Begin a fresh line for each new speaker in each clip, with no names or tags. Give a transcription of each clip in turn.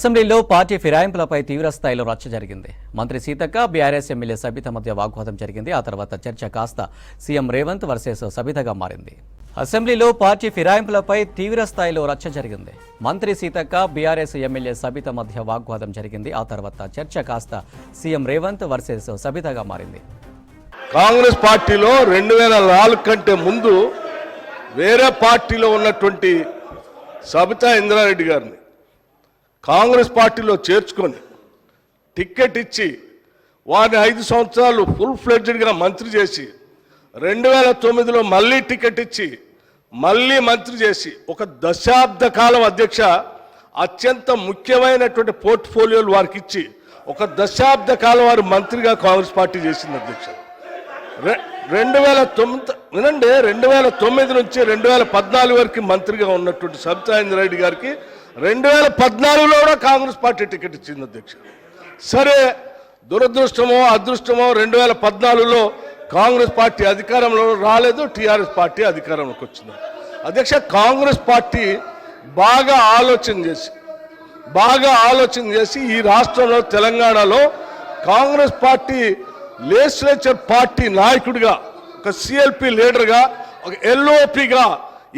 అసెంబ్లీలో పార్టీ ఫిరాయింపులపై తీవ్రస్థాయిలో రచ్చ జరిగింది. మంత్రి సీతక్క, బీఆర్ఎస్ ఎమ్మెల్యే సబిత మధ్య వాగ్వాదం జరిగింది. ఆ తర్వాత చర్చ కాస్త సీఎం రేవంత్ వర్సెస్ సబితగా మారింది. అసెంబ్లీలో పార్టీ ఫిరాయింపులపై తీవ్రస్థాయిలో రచ్చ జరిగింది. మంత్రి సీతక్క, బీఆర్ఎస్ ఎమ్మెల్యే సబిత మధ్య వాగ్వాదం జరిగింది. ఆ తర్వాత చర్చ కాస్త సీఎం రేవంత్ వర్సెస్ సబితగా మారింది.
కాంగ్రెస్ పార్టీలో 2004 కంటే ముందు వేరే పార్టీలో ఉన్నటువంటి సబితా ఇంద్రారెడ్డి గారిని కాంగ్రెస్ పార్టీలో చేర్చుకొని టిక్కెట్ ఇచ్చి వారిని 5 సంవత్సరాలు ఫుల్ ఫ్లెడ్జ్డ్గా మంత్రి చేసి 2009లో మళ్ళీ టికెట్ ఇచ్చి మళ్ళీ మంత్రి చేసి ఒక దశాబ్ద కాలం అధ్యక్ష అత్యంత ముఖ్యమైనటువంటి పోర్ట్ఫోలియోలు వారికి ఇచ్చి ఒక దశాబ్ద కాలం వారు మంత్రిగా కాంగ్రెస్ పార్టీ చేసింది అధ్యక్ష. 2009 నుంచి 2014 వరకు మంత్రిగా ఉన్నటువంటి సబితా ఇంద్రారెడ్డి గారికి 2014లో కూడా కాంగ్రెస్ పార్టీ టికెట్ ఇచ్చింది అధ్యక్ష. సరే, దురదృష్టమో అదృష్టమో 2014లో కాంగ్రెస్ పార్టీ అధికారంలో రాలేదు, టీఆర్ఎస్ పార్టీ అధికారంలోకి వచ్చింది అధ్యక్ష. కాంగ్రెస్ పార్టీ బాగా ఆలోచన చేసి ఈ రాష్ట్రంలో తెలంగాణలో కాంగ్రెస్ పార్టీ లెజిస్లేచర్ పార్టీ నాయకుడిగా, ఒక సిఎల్పి లీడర్గా, ఒక ఎల్ఓపిగా,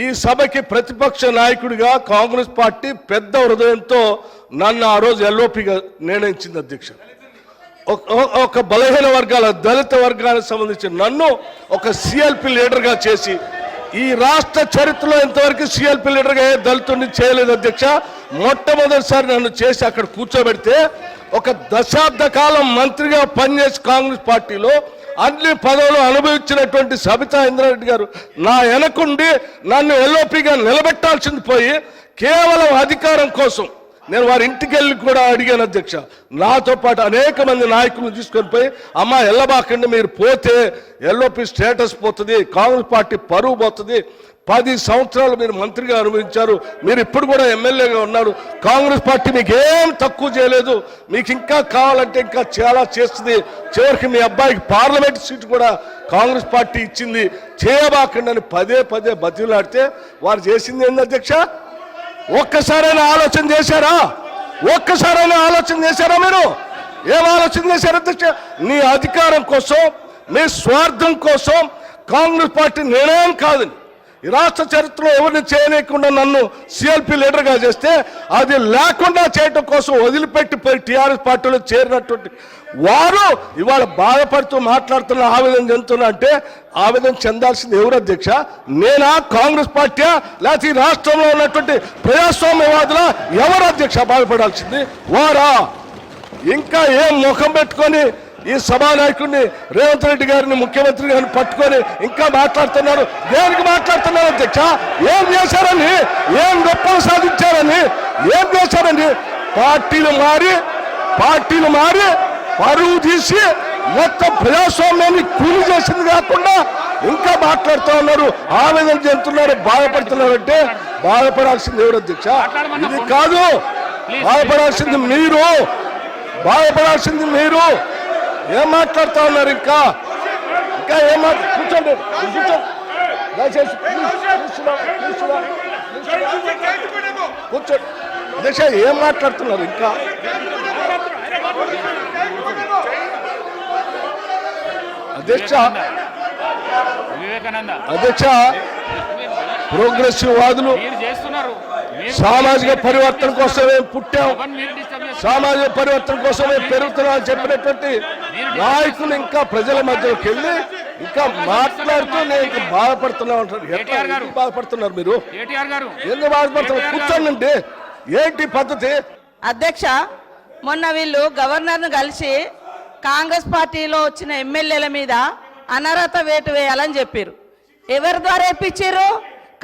ఈ సభకి ప్రతిపక్ష నాయకుడిగా కాంగ్రెస్ పార్టీ పెద్ద హృదయంతో నన్ను ఆ రోజు ఎల్ఓపిగా నిర్ణయించింది అధ్యక్ష. ఒక బలహీన వర్గాల, దళిత వర్గాలకు సంబంధించిన నన్ను ఒక సిఎల్పి లీడర్గా చేసి, ఈ రాష్ట్ర చరిత్రలో ఇంతవరకు సిఎల్పి లీడర్గా ఏ దళితుడిని చేయలేదు అధ్యక్ష. మొట్టమొదటిసారి నన్ను చేసి అక్కడ కూర్చోబెడితే ఒక దశాబ్ద కాలం మంత్రిగా పనిచేసి కాంగ్రెస్ పార్టీలో అన్ని పదవులు అనుభవించినటువంటి సబితా ఇంద్రారెడ్డి గారు నా వెనకుండి నన్ను ఎల్ఓపిగా నిలబెట్టాల్సింది పోయి కేవలం అధికారం కోసం నేను వారి ఇంటికి వెళ్ళి కూడా అడిగాను అధ్యక్ష. నాతో పాటు అనేక మంది నాయకులను తీసుకొని పోయి, అమ్మ ఎల్లబాకండి, మీరు పోతే ఎల్ఓపి స్టేటస్ పోతుంది, కాంగ్రెస్ పార్టీ పరువు పోతుంది, 10 సంవత్సరాలు మీరు మంత్రిగా అనుభవించారు, మీరు ఇప్పుడు కూడా ఎమ్మెల్యేగా ఉన్నారు, కాంగ్రెస్ పార్టీ మీకు ఏం తక్కువ చేయలేదు, మీకు ఇంకా కావాలంటే ఇంకా చాలా చేస్తుంది, చివరికి మీ అబ్బాయికి పార్లమెంట్ సీటు కూడా కాంగ్రెస్ పార్టీ ఇచ్చింది, చేయబాకండి అని పదే బతిలాడితే వారు చేసింది ఏంది అధ్యక్ష? ఒక్కసారైనా ఆలోచన చేశారా? మీరు ఏం ఆలోచన చేశారు అధ్యక్ష? నీ అధికారం కోసం, మీ స్వార్థం కోసం కాంగ్రెస్ పార్టీ నిర్ణయం కాదని ఈ రాష్ట్ర చరిత్రలో ఎవరిని చేయలేకుండా నన్ను సిఎల్పి లీడర్గా చేస్తే అది లేకుండా చేయటం కోసం వదిలిపెట్టిపోయి టీఆర్ఎస్ పార్టీలో చేరినటువంటి వారు ఇవాళ బాధపడుతూ మాట్లాడుతున్న, ఆవేదన చెందుతున్నా అంటే ఆవేదన చెందాల్సింది ఎవరు అధ్యక్ష? నేనా, కాంగ్రెస్ పార్టీ, లేకపోతే ఈ రాష్ట్రంలో ఉన్నటువంటి ప్రజాస్వామ్యవాదుల? ఎవరు అధ్యక్ష బాధపడాల్సింది? వారా? ఇంకా ఏం ముఖం పెట్టుకొని ఈ సభానాయకుడిని రేవంత్ రెడ్డి గారిని, ముఖ్యమంత్రి గారిని పట్టుకొని ఇంకా మాట్లాడుతున్నారు? దేనికి మాట్లాడుతున్నారు అధ్యక్ష? ఏం చేశారని, ఏం గొప్పలు సాధించారని, ఏం చేశారని? పార్టీలు మారి పరువు తీసి మొత్తం ప్రజాస్వామ్యాన్ని కూలి చేసింది కాకుండా ఇంకా మాట్లాడుతూ ఉన్నారు, ఆవేదన చెందుతున్నారు, బాధపడుతున్నారు. అంటే బాధపడాల్సింది ఎవరు అధ్యక్ష? ఇది కాదు, బాధపడాల్సింది మీరు. ఏం మాట్లాడుతూ ఉన్నారు? ఇంకా ఏం కూర్చోండి, దయచేసి కూర్చోండి అధ్యక్ష. ఏం మాట్లాడుతున్నారు ఇంకా? అధ్యక్ష ప్రోగ్రెసివ్ వాదులు సామాజిక పరివర్తన కోసమే పుట్టాం, సామాజిక పరివర్తన కోసమే పెరుగుతున్నాం చెప్పినటువంటి నాయకులు ఇంకా ప్రజల మధ్యలోకి వెళ్ళి ఇంకా మాట్లాడుతూ నేను ఇంకా బాధపడుతున్నా ఉంటారు. ఎట్లా బాధపడుతున్నారు మీరు? ఎందుకు బాధపడుతున్నారు? కూర్చోండి. ఏంటి పద్ధతి
అధ్యక్ష? మొన్న వీళ్ళు గవర్నర్ను కలిసి కాంగ్రెస్ పార్టీలో వచ్చిన ఎమ్మెల్యేల మీద అనర్హత వేటు వేయాలని చెప్పారు. ఎవరి ద్వారా ఇప్పించారు?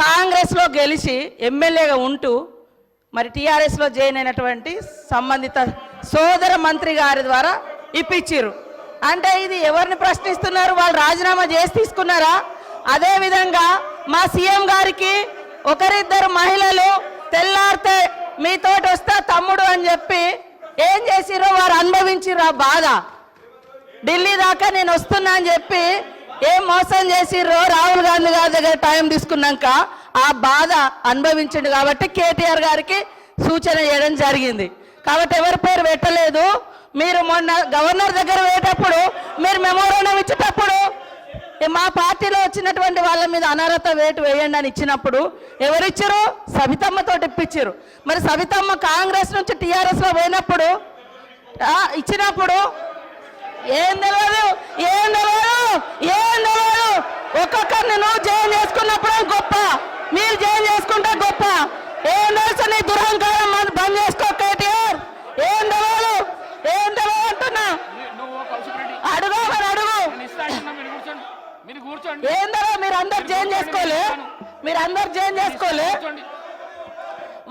కాంగ్రెస్లో గెలిచి ఎమ్మెల్యేగా ఉంటూ మరి టీఆర్ఎస్లో జాయిన్ అయినటువంటి సంబంధిత సోదర మంత్రి గారి ద్వారా ఇప్పించారు. అంటే ఇది ఎవరిని ప్రశ్నిస్తున్నారు? వాళ్ళు రాజీనామా చేసి తీసుకున్నారా? అదేవిధంగా మా సీఎం గారికి ఒకరిద్దరు మహిళలు తెల్లారితే మీతోటి వస్తా తమ్ముడు అని చెప్పి ఏం చేసిరో వారు అనుభవించిర్రు ఆ బాధ. ఢిల్లీ దాకా నేను వస్తున్నా అని చెప్పి ఏం మోసం చేసిర్రో రాహుల్ గాంధీ గారి దగ్గర టైం తీసుకున్నాక ఆ బాధ అనుభవించండి కాబట్టి కేటీఆర్ గారికి సూచన చేయడం జరిగింది. కాబట్టి ఎవరి పేరు పెట్టలేదు. మీరు మొన్న గవర్నర్ దగ్గర పోయేటప్పుడు మీరు మెమోరాండం ఇచ్చేటప్పుడు మా పార్టీలో వచ్చినటువంటి వాళ్ళ మీద అనర్హత వేటు వేయండి అని ఇచ్చినప్పుడు ఎవరిచ్చారు? సబితమ్మతో ఇప్పించారు. మరి సబితమ్మ కాంగ్రెస్ నుంచి టీఆర్ఎస్లో పోయినప్పుడు ఇచ్చినప్పుడు ఏం తెలియదు, ఏం తెలియదు, ఏం తెలియదు. ఒక్కొక్కరిని నువ్వు జైలు చేసుకున్నప్పుడు గొప్ప, మీరు జైలు చేసుకుంటే గొప్ప. ఏం తెలుసు నీ దురహంకారం బంద్ చేసుకో కేటీఆర్. ఏం తెలియదు, ఏం తెలియదు అంటున్నా. అడుగు మరి అడుగు. ఏం తెలియదు, మీరు అందరు జైలు చేసుకోలే, మీరు అందరు జైలు చేసుకోలే.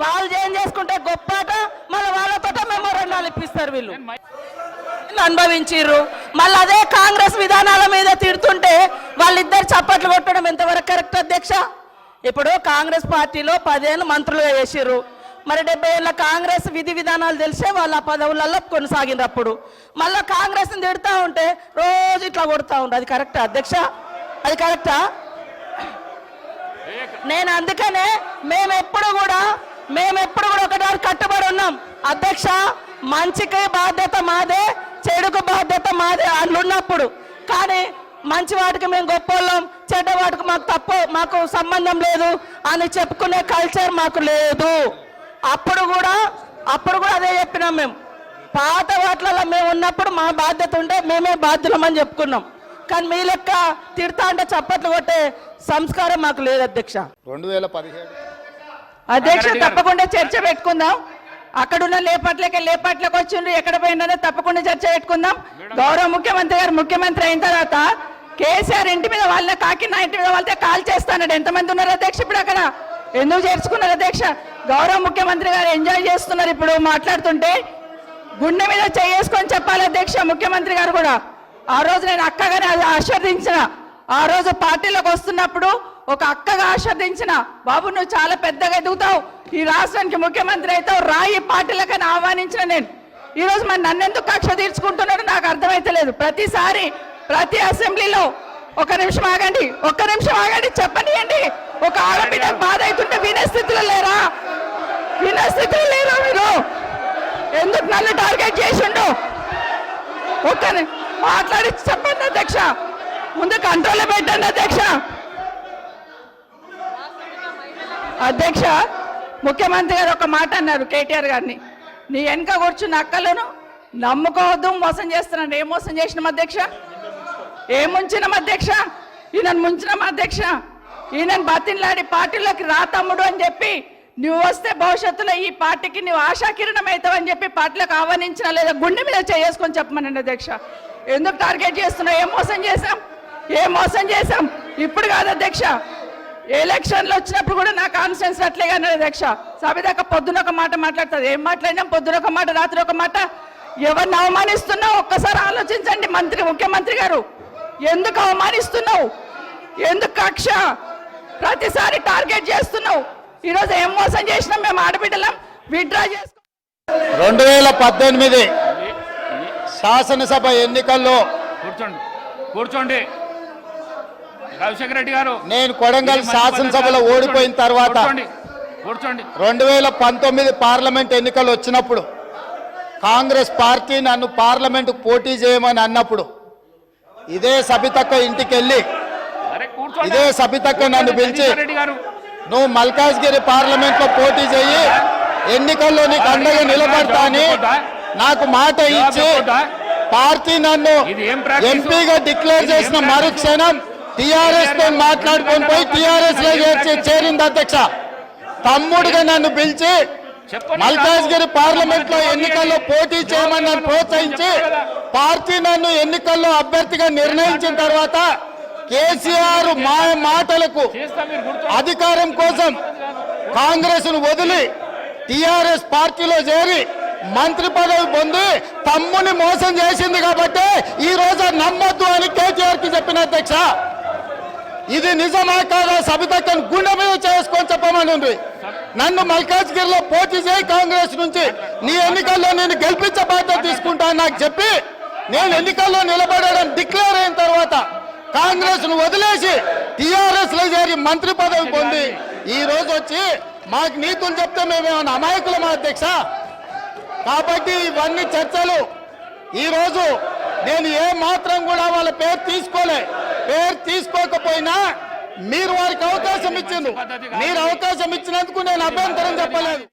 వాళ్ళు జైలు చేసుకుంటే గొప్పట, మళ్ళీ వాళ్ళతో మెమోరాండాలు ఇప్పిస్తారు వీళ్ళు. అనుభవించారు. మళ్ళీ అదే కాంగ్రెస్ విధానాల మీద తిడుతుంటే వాళ్ళిద్దరు చప్పట్లు కొట్టడం ఎంతవరకు కరెక్ట్ అధ్యక్ష? ఇప్పుడు కాంగ్రెస్ పార్టీలో 10 ఏళ్ళు మంత్రులుగా చేసిర్రు. మరి 70 ఏళ్ళ కాంగ్రెస్ విధి విధానాలు తెలిసే వాళ్ళు ఆ పదవులలో కొనసాగిన అప్పుడు మళ్ళీ కాంగ్రెస్ని తిడుతూ ఉంటే రోజు ఇట్లా కొడుతూ ఉంటారు. అది కరెక్టా అధ్యక్ష? అది కరెక్టా? నేను అందుకనే మేమెప్పుడు కూడా ఒకటి కట్టుబడి ఉన్నాం అధ్యక్ష. మంచికి బాధ్యత మాదే, చెడుకు బాధ్యత మాదే అట్లున్నప్పుడు. కానీ మంచి వాటికి మేము గొప్పవాళ్ళం, చెడ్డ వాటికి మాకు సంబంధం లేదు అని చెప్పుకునే కల్చర్ మాకు లేదు. అప్పుడు కూడా అదే చెప్పినాం. మేము పాత వాటిలలో మేము ఉన్నప్పుడు మా బాధ్యత ఉంటే మేమే బాధ్యులమని చెప్పుకున్నాం. కానీ మీ లెక్క తిడతా అంటే చప్పట్లు కొట్టే సంస్కారం మాకు లేదు అధ్యక్ష.
2017
అధ్యక్ష తప్పకుండా చర్చ పెట్టుకుందాం. అక్కడున్న లేపట్లకి వచ్చిండ్రు, ఎక్కడ పోయిందో తప్పకుండా చర్చ పెట్టుకుందాం. గౌరవ ముఖ్యమంత్రి గారు ముఖ్యమంత్రి అయిన తర్వాత కేసీఆర్ ఇంటి మీద వాళ్ళ కాకినా ఇంటి మీద వాళ్ళతో కాల్ చేస్తానడు. ఎంతమంది ఉన్నారు అధ్యక్ష ఇప్పుడు అక్కడ? ఎందుకు చేర్చుకున్నారు అధ్యక్ష? గౌరవ ముఖ్యమంత్రి గారు ఎంజాయ్ చేస్తున్నారు. ఇప్పుడు మాట్లాడుతుంటే గుండె మీద చేసుకొని చెప్పాలి అధ్యక్ష. ముఖ్యమంత్రి గారు కూడా ఆ రోజు నేను అక్కగానే ఆశీర్వదించిన, ఆ రోజు పార్టీలోకి వస్తున్నప్పుడు ఒక అక్కగా ఆశీర్వదించిన, బాబు నువ్వు చాలా పెద్దగా ఎదుగుతావు, ఈ రాష్ట్రానికి ముఖ్యమంత్రి అవుతావు, రాయి పార్టీలకని ఆహ్వానించిన నేను. ఈరోజు మరి నన్ను ఎందుకు కక్ష తీర్చుకుంటున్నాడో నాకు అర్థమైతలేదు. ప్రతిసారి ప్రతి అసెంబ్లీలో ఒక్క నిమిషం ఆగండి చెప్పనియండి. ఒక ఆడబిడ్డ బాధ అవుతుంటే వినే స్థితిలో లేరా మీరు? ఎందుకు నన్ను టార్గెట్ చేసిండు? మాట్లాడి చెప్పండి అధ్యక్ష. ముందు కంట్రోల్లో పెట్టండి అధ్యక్ష. అధ్యక్ష ముఖ్యమంత్రి గారు ఒక మాట అన్నారు కేటీఆర్ గారిని, నీ వెనక కూర్చున్న అక్కలను నమ్ముకోవద్దు, మోసం చేస్తున్నాను. ఏం మోసం చేసినాం అధ్యక్ష? ఏం ముంచినాం అధ్యక్ష? ఈయనను ముంచినాం అధ్యక్ష. ఈయనను బతిన్లాడి పార్టీలోకి రా తమ్ముడు అని చెప్పి, నువ్వు వస్తే భవిష్యత్తులో ఈ పార్టీకి నువ్వు ఆశాకిరణం అవుతావు అని చెప్పి పార్టీలకు ఆహ్వానించిన, లేదా గుండె మీద చేసుకొని చెప్పమనండి అధ్యక్ష. ఎందుకు టార్గెట్ చేస్తున్నావు? ఏం మోసం చేశాం? ఇప్పుడు కాదు అధ్యక్ష, ఎలక్షన్లు వచ్చినప్పుడు కూడా నా కాన్ఫిడెన్స్ అట్లేగా అధ్యక్ష. సభ పొద్దున ఒక మాట మాట్లాడుతుంది, ఏం మాట్లాడినాం? పొద్దున ఒక మాట, రాత్రి ఒక మాట. ఎవరిని అవమానిస్తున్నావు ఒక్కసారి ఆలోచించండి ముఖ్యమంత్రి గారు. ఎందుకు అవమానిస్తున్నావు? ఎందుకు కక్ష? ప్రతిసారి టార్గెట్ చేస్తున్నావు. ఈరోజు ఏం మోసం చేసినాం? మేము ఆడబిడ్డలం విత్డ్రా చేసుకో.
2018 శాసనసభ ఎన్నికల్లో
కూర్చోండి రాజశేఖర రెడ్డి గారు,
నేను కొడంగల్ శాసనసభలో ఓడిపోయిన తర్వాత 2019 పార్లమెంట్ ఎన్నికలు వచ్చినప్పుడు కాంగ్రెస్ పార్టీ నన్ను పార్లమెంట్ పోటీ చేయమని అన్నప్పుడు ఇదే సబితక్క ఇంటికి వెళ్ళి ఇదే సబితక్క నన్ను పిలిచి నువ్వు మల్కాజ్గిరి పార్లమెంట్ లో పోటీ చేయి, ఎన్నికల్లో నీకు అండగా నిలబడతా అని నాకు మాట ఇచ్చి పార్టీ నన్ను ఎంపీగా డిక్లేర్ చేసిన మరుక్షణం టిఆర్ఎస్ తో మాట్లాడుకొని పోయి టిఆర్ఎస్ లో చేరింది అధ్యక్ష. తమ్ముడుగా నన్ను పిలిచి మల్కాజ్గిరి పార్లమెంట్ లో ఎన్నికల్లో పోటీ చేయమని నన్ను ప్రోత్సహించి పార్టీ నన్ను ఎన్నికల్లో అభ్యర్థిగా నిర్ణయించిన తర్వాత కేసీఆర్ మాటలకు అధికారం కోసం కాంగ్రెస్ ను వదిలి టిఆర్ఎస్ పార్టీలో చేరి మంత్రి పదవి పొంది తమ్ముని మోసం చేసింది కాబట్టి ఈ రోజు నమ్మొద్దు అని కేటీఆర్ కి చెప్పిన అధ్యక్ష. ఇది నిజమా కాదా సబితక్కను గుండె మీద చేసుకొని చెప్పమని ఉంది. నన్ను మల్కాజ్గిరిలో పోటీ చేయి కాంగ్రెస్ నుంచి, నీ ఎన్నికల్లో నేను గెలిపించే బాధ్యత తీసుకుంటా నాకు చెప్పి నేను ఎన్నికల్లో నిలబడడం డిక్లేర్ అయిన తర్వాత కాంగ్రెస్ ను వదిలేసి టిఆర్ఎస్ లో చేరి మంత్రి పదవి పొంది ఈ రోజు వచ్చి మాకు నీతులు చెప్తే మేమేమన్నా అమాయకులమా అధ్యక్ష? కాబట్టి ఇవన్నీ చర్చలు ఈరోజు నేను ఏ మాత్రం కూడా వాళ్ళ పేరు తీసుకోకపోయినా మీరు వారికి అవకాశం ఇచ్చిండ్రు. మీరు అవకాశం ఇచ్చినందుకు నేను అభ్యంతరం చెప్పలేదు.